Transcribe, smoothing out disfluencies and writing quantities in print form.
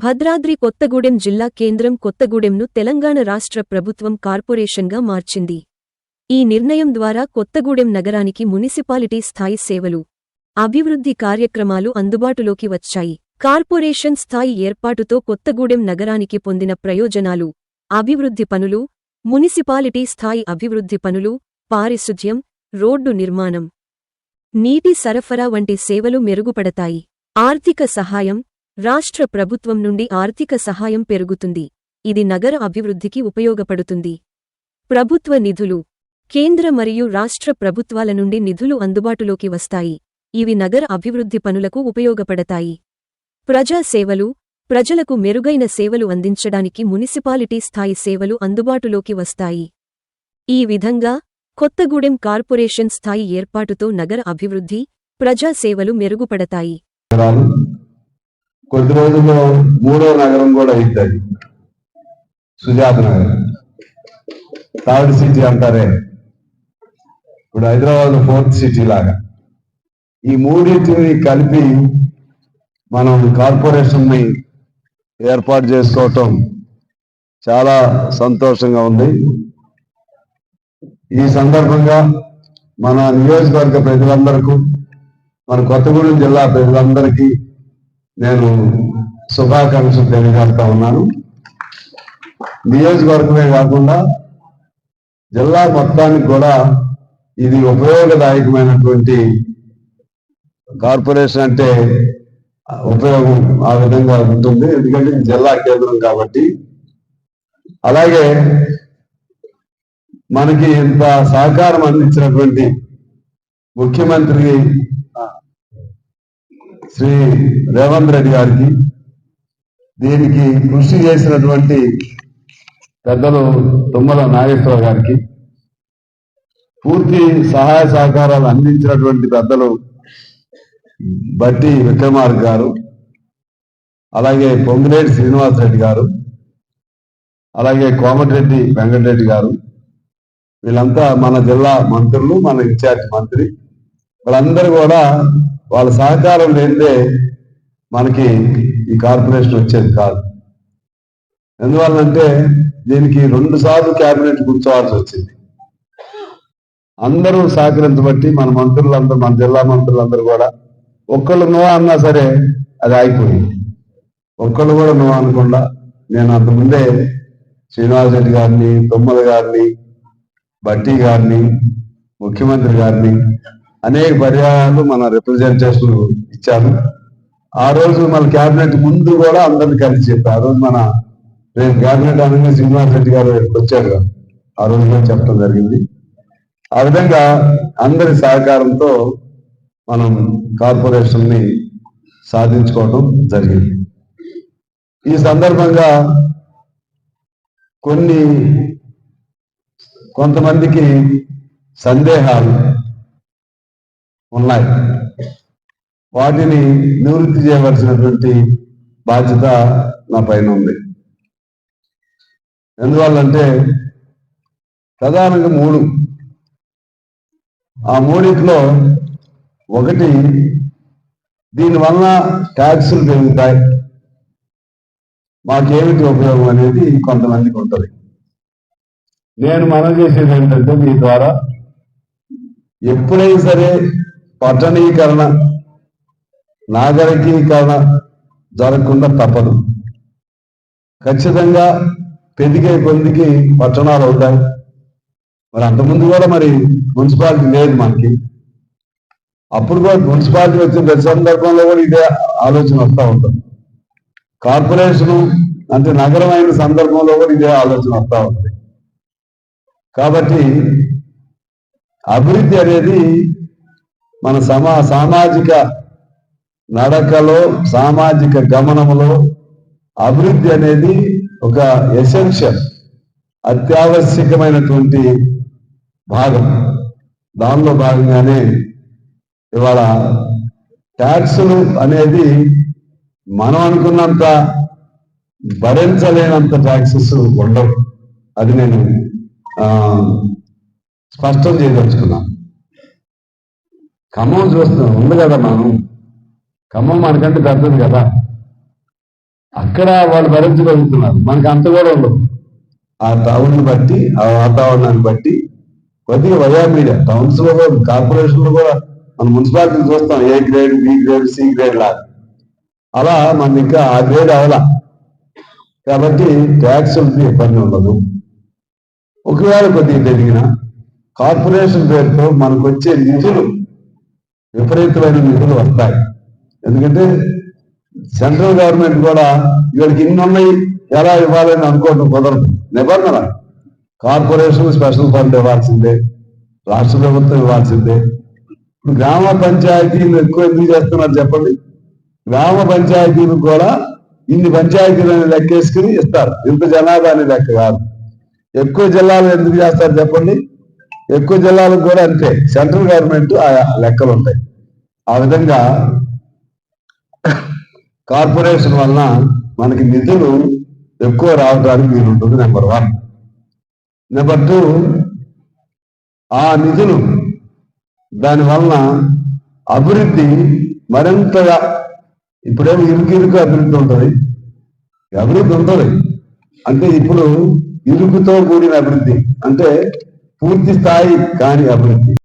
భద్రాద్రి కొత్తగూడెం జిల్లా కేంద్రం కొత్తగూడెంను తెలంగాణ రాష్ట్ర ప్రభుత్వం కార్పొరేషన్గా మార్చింది. ఈ నిర్ణయం ద్వారా కొత్తగూడెం నగరానికి మునిసిపాలిటీ స్థాయి సేవలు, అభివృద్ధి కార్యక్రమాలు అందుబాటులోకి వచ్చాయి. కార్పొరేషన్ స్థాయి ఏర్పాటుతో కొత్తగూడెం నగరానికి పొందిన ప్రయోజనాలు: అభివృద్ధి పనులు, మునిసిపాలిటీ స్థాయి అభివృద్ధి పనులు, పారిశుధ్యం, రోడ్డు నిర్మాణం, నీటి సరఫరా వంటి సేవలు మెరుగుపడతాయి. ఆర్థిక సహాయం: రాష్ట్ర ప్రభుత్వం నుండి ఆర్థిక సహాయం పెరుగుతుంది. ఇది నగర అభివృద్ధికి ఉపయోగపడుతుంది. ప్రభుత్వ నిధులు: కేంద్ర మరియు రాష్ట్ర ప్రభుత్వాల నుండి నిధులు అందుబాటులోకి వస్తాయి. ఇవి నగర అభివృద్ధి పనులకు ఉపయోగపడతాయి. ప్రజా సేవలు: ప్రజలకు మెరుగైన సేవలు అందించడానికి మునిసిపాలిటీ స్థాయి సేవలు అందుబాటులోకి వస్తాయి. ఈ విధంగా కొత్తగూడెం కార్పొరేషన్ స్థాయి ఏర్పాటుతో నగర అభివృద్ధి, ప్రజా సేవలు మెరుగుపడతాయి. కొద్ది రోజుల్లో మూడో నగరం కూడా అవుతుంది, సుజాత నగరం. థర్డ్ సిటీ అంటారే, ఇప్పుడు హైదరాబాద్ ఫోర్త్ సిటీ లాగా ఈ మూడింటిని కలిపి మనం కార్పొరేషన్ ని ఏర్పాటు చేసుకోవటం చాలా సంతోషంగా ఉంది. ఈ సందర్భంగా మన నియోజకవర్గ ప్రజలందరికీ, మన కొత్తగూడెం జిల్లా ప్రజలందరికీ నేను శుభాకాంక్షలు తెలియజేస్తా ఉన్నాను. నియోజకవర్గమే కాకుండా జిల్లా మొత్తానికి కూడా ఇది ఉపయోగదాయకమైనటువంటి కార్పొరేషన్ అంటే ఉపయోగం ఆ విధంగా ఉంటుంది. ఎందుకంటే జిల్లా కేంద్రం కాబట్టి. అలాగే మనకి ఇంత సహకారం అందించినటువంటి ముఖ్యమంత్రి శ్రీ రేవంత్ రెడ్డి గారికి, దీనికి కృషి చేసినటువంటి పెద్దలు తుమ్మల నాగేశ్వరరావు గారికి, పూర్తి సహాయ సహకారాలు అందించినటువంటి పెద్దలు బట్టి విక్రమార్క గారు, అలాగే పొంగిరెడ్డి శ్రీనివాసరెడ్డి గారు, అలాగే కోమటిరెడ్డి వెంకటరెడ్డి గారు, వీళ్ళంతా మన జిల్లా మంత్రులు, మన ఇన్ఛార్జ్ మంత్రి, వాళ్ళందరూ కూడా వాళ్ళ సహకారం లేదే మనకి ఈ కార్పొరేషన్ వచ్చేది కాదు. ఎందువల్లంటే దీనికి 2 సార్లు క్యాబినెట్ కూర్చోవాల్సి వచ్చింది. అందరూ సహకరించబట్టి మన మంత్రులందరూ, మన జిల్లా మంత్రులందరూ కూడా ఒక్కళ్ళు నో అన్నా సరే అది ఆగిపోయింది. ఒక్కళ్ళు కూడా నో అనకుండా నేను అంతకుముందే శ్రీనివాసరెడ్డి గారిని, తుమ్మల గారిని, బట్టి గారిని, ముఖ్యమంత్రి గారిని అనేక పర్యాయాలు మన రిప్రజెంటేషన్ ఇచ్చాను. ఆ రోజు మన క్యాబినెట్ ముందు కూడా అందరిని కలిసి చెప్పారు. ఆ రోజు మన రేపు క్యాబినెట్ అనగా శ్రీనివాసరెడ్డి గారు వచ్చారు, ఆ రోజు కూడా చెప్పడం జరిగింది. ఆ విధంగా అందరి సహకారంతో మనం కార్పొరేషన్ ని సాధించుకోవడం జరిగింది. ఈ సందర్భంగా కొంతమందికి సందేహాలు ఉన్నాయి. వాటిని నివృత్తి చేయవలసినటువంటి బాధ్యత నా పైన ఉంది. ఎందువల్లంటే ప్రధానంగా 3, ఆ 3లో ఒకటి, దీనివల్ల ట్యాక్సులు పెరుగుతాయి, మాకేమిటి ఉపయోగం అనేది కొంతమందికి ఉంటుంది. నేను మనం చేసేది ఏంటంటే, మీ ద్వారా ఎప్పుడైనా సరే పట్టణీకరణ, నాగరికీకరణ జరగకుండా తప్పదు. ఖచ్చితంగా పెరిగే కొద్దికి పట్టణాలు అవుతాయి. మరి అంతకుముందు కూడా మరి మున్సిపాలిటీ లేదు మనకి. అప్పుడు కూడా మున్సిపాలిటీ వచ్చిన ప్రతి సందర్భంలో కూడా ఇదే ఆలోచన వస్తూ ఉంటుంది. కార్పొరేషను అంటే నగరం అయిన సందర్భంలో కూడా ఇదే ఆలోచన వస్తూ ఉంటుంది. కాబట్టి అభివృద్ధి అనేది మన సామాజిక నడకలో, సామాజిక గమనంలో అభివృద్ధి అనేది ఒక ఎసెన్షియల్, అత్యావశ్యకమైనటువంటి భాగం. దానిలో భాగంగానే ఇవాళ ట్యాక్సులు అనేది మనం అనుకున్నంత భరించలేనంత ట్యాక్సెస్ ఉండవు. అది నేను స్పష్టం చేయదలుచుకున్నాను. ఖమ్మం చూస్తున్నాం, ఉంది కదా, మనం ఖమ్మం మనకంటే పెద్దది కదా. అక్కడ వాళ్ళు భరించగలుగుతున్నారు, మనకి అంత కూడా ఉండదు. ఆ టౌన్ బట్టి, ఆ వాతావరణాన్ని బట్టి కొద్దిగా వయా మీడియా టౌన్స్ లో కూడా, కార్పొరేషన్ లో కూడా మన మున్సిపాలిటీ చూస్తాం A grade, B grade, C grade లాగా. అలా మనకి ఇంకా ఆ గ్రేడ్ అవలా, కాబట్టి ట్యాక్సులకి ఇబ్బంది ఉండదు. ఒకవేళ కొద్దిగా జరిగిన కార్పొరేషన్ పేరుతో మనకు వచ్చే నిధులు, విపరీతమైన నిధులు వస్తాయి. ఎందుకంటే సెంట్రల్ గవర్నమెంట్ కూడా వీళ్ళకి ఇన్ని ఉన్నాయి ఎలా ఇవ్వాలని అనుకోవడం కుదరదు. నిబంధన కార్పొరేషన్ స్పెషల్ ఫండ్ ఇవ్వాల్సిందే, రాష్ట్ర ప్రభుత్వం ఇవ్వాల్సిందే. ఇప్పుడు గ్రామ పంచాయతీలు ఎక్కువ ఎందుకు చేస్తున్నారు చెప్పండి? గ్రామ పంచాయతీలకు కూడా ఇన్ని పంచాయతీలను లెక్కేసుకుని ఇస్తారు, ఇంత జనాభాని లెక్క కాదు. ఎక్కువ జిల్లాలు ఎందుకు చేస్తారు చెప్పండి? ఎక్కువ జిల్లాలకు కూడా అంతే, సెంట్రల్ గవర్నమెంట్ ఆ లెక్కలు ఉంటాయి. ఆ విధంగా కార్పొరేషన్ వలన మనకి నిధులు ఎక్కువ రావడానికి వీలుంటుంది. నెంబర్ 1. నెంబర్ 2, ఆ నిధులు దాని వలన అభివృద్ధి మరింతగా, ఇప్పుడేమో ఇరుకు అభివృద్ధి ఉంటుంది, అంటే ఇప్పుడు ఇరుకుతో కూడిన అభివృద్ధి, అంటే పూర్తి స్థాయి కాని అభివృద్ధి.